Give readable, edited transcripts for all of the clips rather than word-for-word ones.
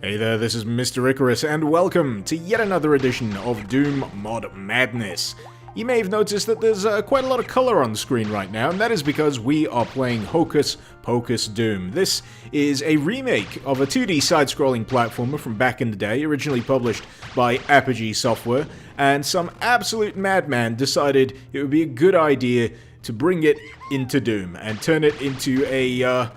Hey there, this is Mr. Icarus, and welcome to yet another edition of Doom Mod Madness. You may have noticed that there's quite a lot of color on the screen right now, and that is because we are playing Hocus Pocus Doom. This is a remake of a 2D side-scrolling platformer from back in the day, originally published by Apogee Software, and some absolute madman decided it would be a good idea to bring it into Doom and turn it into a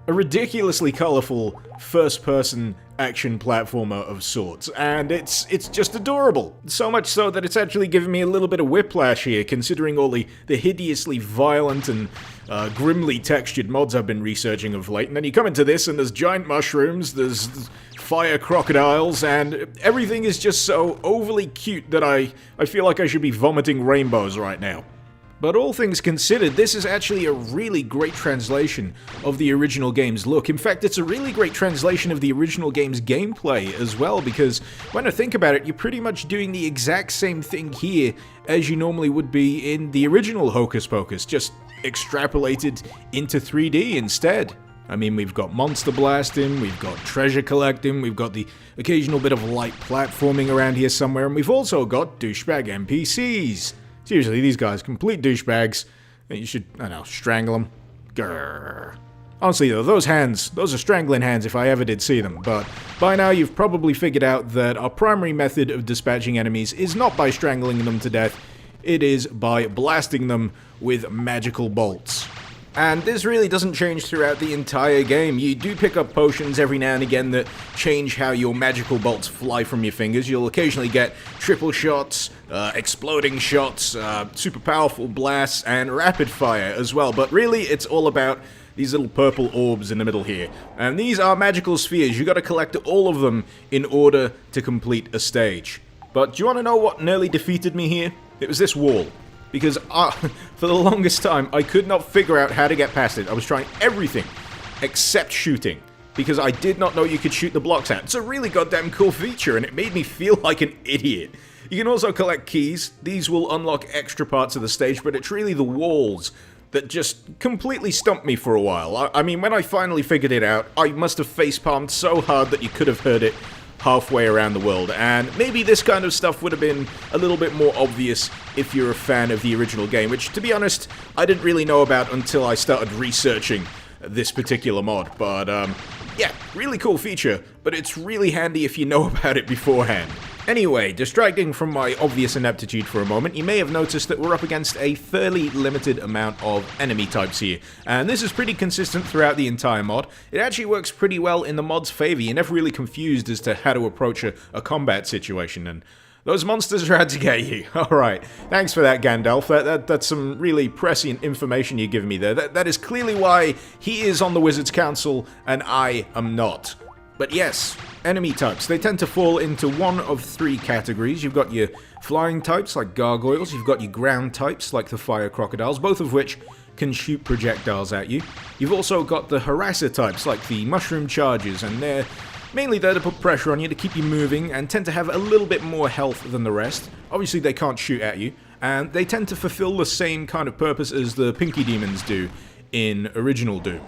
ridiculously colorful first-person action platformer of sorts, and it's just adorable. So much so that it's actually given me a little bit of whiplash here, considering all the hideously violent and grimly textured mods I've been researching of late. And then you come into this, and there's giant mushrooms, there's fire crocodiles, and everything is just so overly cute that I feel like I should be vomiting rainbows right now. But all things considered, this is actually a really great translation of the original game's look. In fact, it's a really great translation of the original game's gameplay as well, because when I think about it, you're pretty much doing the exact same thing here as you normally would be in the original Hocus Pocus, just extrapolated into 3D instead. I mean, we've got monster blasting, we've got treasure collecting, we've got the occasional bit of light platforming around here somewhere, and we've also got douchebag NPCs. Seriously, these guys, complete douchebags. You should, I don't know, strangle them. Grrr. Honestly though, those hands, those are strangling hands if I ever did see them, but by now you've probably figured out that our primary method of dispatching enemies is not by strangling them to death, it is by blasting them with magical bolts. And this really doesn't change throughout the entire game. You do pick up potions every now and again that change how your magical bolts fly from your fingers. You'll occasionally get triple shots, exploding shots, super powerful blasts, and rapid fire as well. But really, it's all about these little purple orbs in the middle here. And these are magical spheres. You gotta collect all of them in order to complete a stage. But do you want to know what nearly defeated me here? It was this wall. Because for the longest time, I could not figure out how to get past it. I was trying everything except shooting, because I did not know you could shoot the blocks out. It's a really goddamn cool feature, and it made me feel like an idiot. You can also collect keys. These will unlock extra parts of the stage, but it's really the walls that just completely stumped me for a while. I mean, when I finally figured it out, I must have facepalmed so hard that you could have heard it halfway around the world, and maybe this kind of stuff would have been a little bit more obvious if you're a fan of the original game, which, to be honest, I didn't really know about until I started researching this particular mod. But, yeah, really cool feature, but it's really handy if you know about it beforehand. Anyway, distracting from my obvious ineptitude for a moment, you may have noticed that we're up against a fairly limited amount of enemy types here, and this is pretty consistent throughout the entire mod. It actually works pretty well in the mod's favor. You're never really confused as to how to approach a combat situation, and those monsters are out to get you. Alright, thanks for that, Gandalf. That's some really prescient information you're giving me there. That is clearly why he is on the Wizards Council and I am not. But yes, enemy types. They tend to fall into one of three categories. You've got your flying types, like gargoyles. You've got your ground types, like the fire crocodiles, both of which can shoot projectiles at you. You've also got the harasser types, like the mushroom chargers, and they're mainly there to put pressure on you, to keep you moving, and tend to have a little bit more health than the rest. Obviously, they can't shoot at you, and they tend to fulfill the same kind of purpose as the Pinky Demons do in original Doom.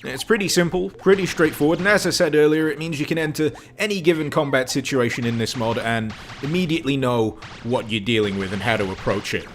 It's pretty simple, pretty straightforward, and as I said earlier, it means you can enter any given combat situation in this mod and immediately know what you're dealing with and how to approach it.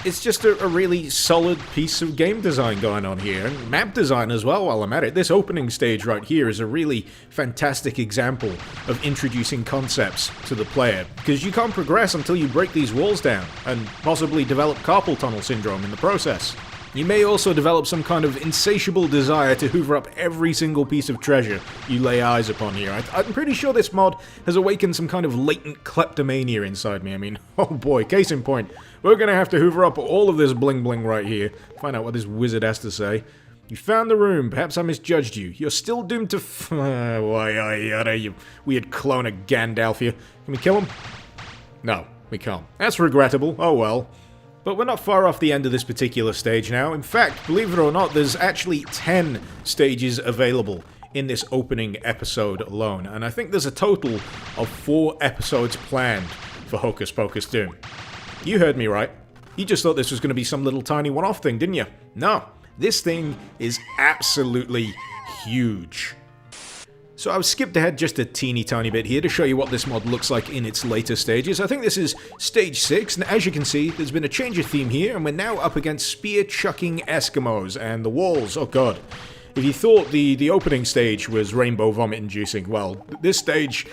It's just a really solid piece of game design going on here, and map design as well while I'm at it. This opening stage right here is a really fantastic example of introducing concepts to the player, because you can't progress until you break these walls down, and possibly develop carpal tunnel syndrome in the process. You may also develop some kind of insatiable desire to hoover up every single piece of treasure you lay eyes upon here. I'm pretty sure this mod has awakened some kind of latent kleptomania inside me. I mean, oh boy, case in point, we're gonna have to hoover up all of this bling bling right here. Find out what this wizard has to say. You found the room. Perhaps I misjudged you. You're still doomed to why, you weird clone of Gandalf here. Can we kill him? No, we can't. That's regrettable. Oh well. But we're not far off the end of this particular stage now. In fact, believe it or not, there's actually 10 stages available in this opening episode alone. And I think there's a total of 4 episodes planned for Hocus Pocus Doom. You heard me right. You just thought this was going to be some little tiny one-off thing, didn't you? No, this thing is absolutely huge. So I've skipped ahead just a teeny tiny bit here to show you what this mod looks like in its later stages. I think this is stage 6, and as you can see, there's been a change of theme here, and we're now up against spear-chucking Eskimos, and the walls, oh god. If you thought the opening stage was rainbow vomit-inducing, well, this stage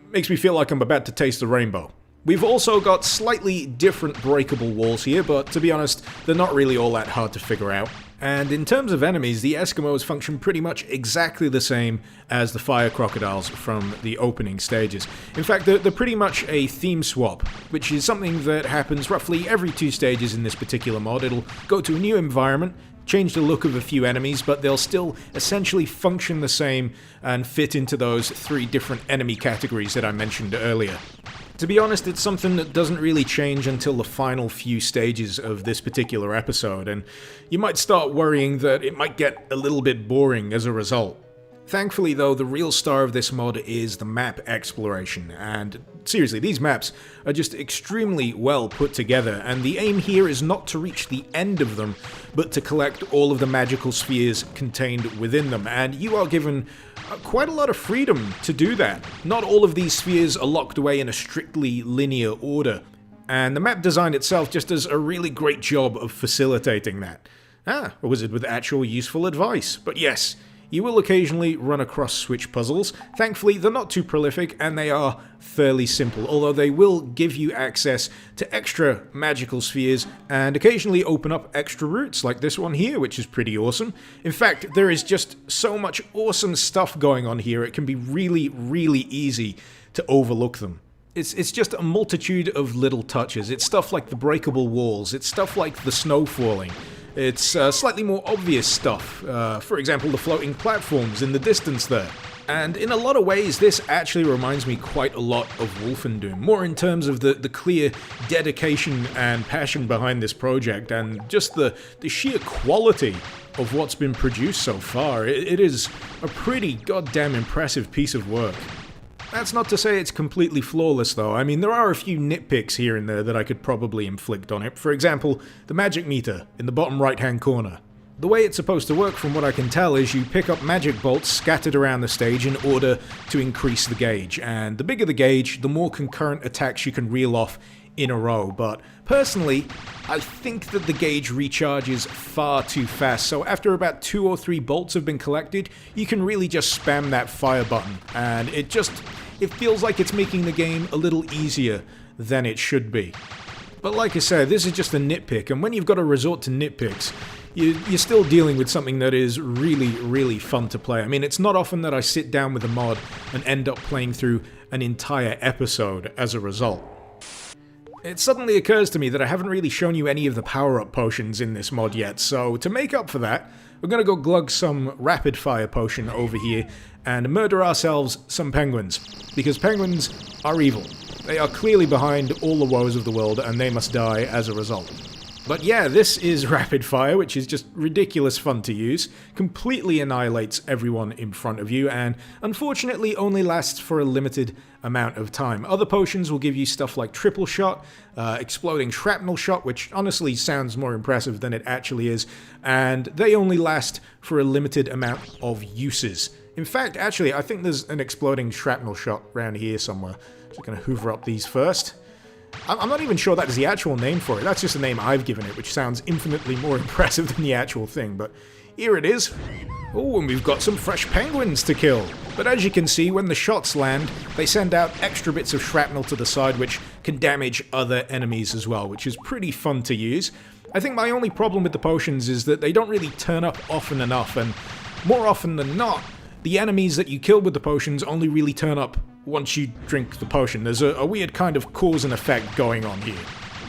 makes me feel like I'm about to taste the rainbow. We've also got slightly different breakable walls here, but to be honest, they're not really all that hard to figure out. And in terms of enemies, the Eskimos function pretty much exactly the same as the fire crocodiles from the opening stages. In fact, they're pretty much a theme swap, which is something that happens roughly every 2 stages in this particular mod. It'll go to a new environment, change the look of a few enemies, but they'll still essentially function the same and fit into those 3 different enemy categories that I mentioned earlier. To be honest, it's something that doesn't really change until the final few stages of this particular episode, and you might start worrying that it might get a little bit boring as a result. Thankfully though, the real star of this mod is the map exploration, and seriously, these maps are just extremely well put together, and the aim here is not to reach the end of them, but to collect all of the magical spheres contained within them, and you are given quite a lot of freedom to do that. Not all of these spheres are locked away in a strictly linear order, and the map design itself just does a really great job of facilitating that. A wizard with actual useful advice, but yes, you will occasionally run across switch puzzles. Thankfully, they're not too prolific, and they are fairly simple, although they will give you access to extra magical spheres, and occasionally open up extra routes, like this one here, which is pretty awesome. In fact, there is just so much awesome stuff going on here, it can be really, really easy to overlook them. It's just a multitude of little touches. It's stuff like the breakable walls, it's stuff like the snow falling. It's slightly more obvious stuff, for example the floating platforms in the distance there. And in a lot of ways this actually reminds me quite a lot of Wolfendoom, more in terms of the clear dedication and passion behind this project and just the sheer quality of what's been produced so far. It is a pretty goddamn impressive piece of work. That's not to say it's completely flawless though. I mean, there are a few nitpicks here and there that I could probably inflict on it. For example, the magic meter in the bottom right hand corner. The way it's supposed to work from what I can tell is you pick up magic bolts scattered around the stage in order to increase the gauge, and the bigger the gauge, the more concurrent attacks you can reel off in a row, but personally, I think that the gauge recharges far too fast, so after about 2 or 3 bolts have been collected, you can really just spam that fire button, and it feels like it's making the game a little easier than it should be. But like I said, this is just a nitpick, and when you've got to resort to nitpicks, you're still dealing with something that is really, really fun to play. I mean, it's not often that I sit down with a mod and end up playing through an entire episode as a result. It suddenly occurs to me that I haven't really shown you any of the power-up potions in this mod yet, so to make up for that, we're gonna go glug some rapid-fire potion over here and murder ourselves some penguins, because penguins are evil. They are clearly behind all the woes of the world, and they must die as a result. But yeah, this is rapid fire, which is just ridiculous fun to use, completely annihilates everyone in front of you, and unfortunately only lasts for a limited amount of time. Other potions will give you stuff like triple shot, exploding shrapnel shot, which honestly sounds more impressive than it actually is, and they only last for a limited amount of uses. In fact, actually, I think there's an exploding shrapnel shot around here somewhere. Just gonna hoover up these first. I'm not even sure that is the actual name for it. That's just the name I've given it, which sounds infinitely more impressive than the actual thing, but here it is. Oh, and we've got some fresh penguins to kill. But as you can see, when the shots land, they send out extra bits of shrapnel to the side, which can damage other enemies as well, which is pretty fun to use. I think my only problem with the potions is that they don't really turn up often enough, and more often than not, the enemies that you kill with the potions only really turn up once you drink the potion. There's a weird kind of cause and effect going on here.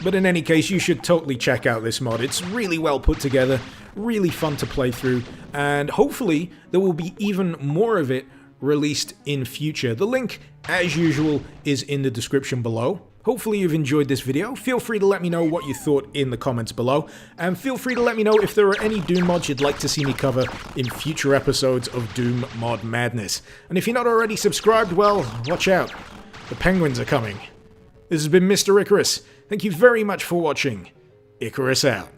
But in any case, you should totally check out this mod. It's really well put together, really fun to play through, and hopefully there will be even more of it released in future. The link, as usual, is in the description below. Hopefully you've enjoyed this video. Feel free to let me know what you thought in the comments below, and feel free to let me know if there are any Doom mods you'd like to see me cover in future episodes of Doom Mod Madness. And if you're not already subscribed, well, watch out. The penguins are coming. This has been Mr. Icarus. Thank you very much for watching. Icarus out.